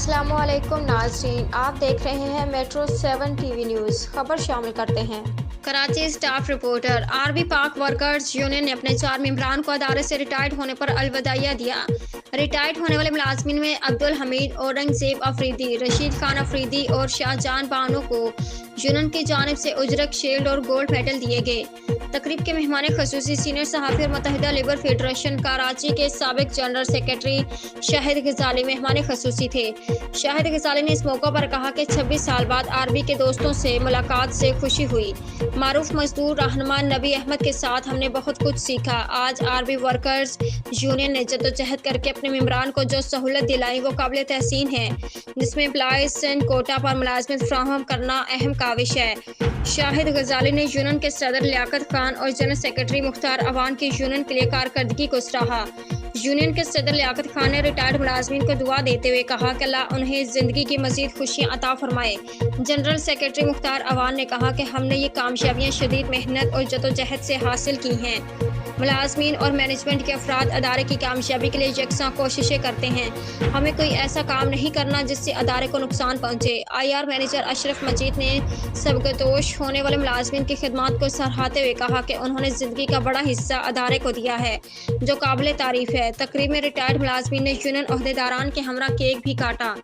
السلام علیکم ناظرین، آپ دیکھ رہے ہیں میٹرو 7 ٹی وی نیوز۔ خبر شامل کرتے ہیں۔ کراچی اسٹاف رپورٹر آرمی پاک ورکرز یونین نے اپنے 4 ممبران کو ادارے سے ریٹائرڈ ہونے پر الوداعیہ دیا۔ ریٹائرڈ ہونے والے ملازمین میں عبدالحمید، اورنگزیب افریدی، رشید خان افریدی اور شاہجہان بانو کو یونین کی جانب سے اجرت شیلڈ اور گولڈ میڈل دیے گئے۔ تقریب کے مہمان خصوصی سینئر صحافی اور متحدہ لیبر فیڈریشن کراچی کے سابق جنرل سیکرٹری شاہد غزالی مہمان خصوصی تھے۔ شاہد غزالی نے اس موقع پر کہا کہ 26 سال بعد آرمی کے دوستوں سے ملاقات سے خوشی ہوئی۔ معروف مزدور رہنما نبی احمد کے ساتھ ہم نے بہت کچھ سیکھا۔ آج آرمی ورکرز یونین نے جدوجہد کر کے اپنے ممبران کو جو سہولت دلائی وہ قابل تحسین ہے، جس میں امپلائیز سینڈ کوٹا پر ملازمت فراہم کرنا اہم کاوش ہے۔ شاہد غزالی نے یونین کے صدر لیاقت خان اور جنرل سیکرٹری مختار اوان کی یونین کے لیے کارکردگی کو سراہا۔ یونین کے صدر لیاقت خان نے ریٹائرڈ ملازمین کو دعا دیتے ہوئے کہا کہ اللہ انہیں زندگی کی مزید خوشیاں عطا فرمائے۔ جنرل سیکرٹری مختار اوان نے کہا کہ ہم نے یہ کامیابیاں شدید محنت اور جدوجہد سے حاصل کی ہیں۔ ملازمین اور مینجمنٹ کے افراد ادارے کی کامیابی کے لیے یکساں کوششیں کرتے ہیں۔ ہمیں کوئی ایسا کام نہیں کرنا جس سے ادارے کو نقصان پہنچے۔ IR مینیجر اشرف مجید نے سبکدوش ہونے والے ملازمین کی خدمات کو سراہتے ہوئے کہا کہ انہوں نے زندگی کا بڑا حصہ ادارے کو دیا ہے، جو قابل تعریف ہے۔ تقریب میں ریٹائرڈ ملازمین نے یونین عہدیداران کے ہمراہ کیک بھی کاٹا۔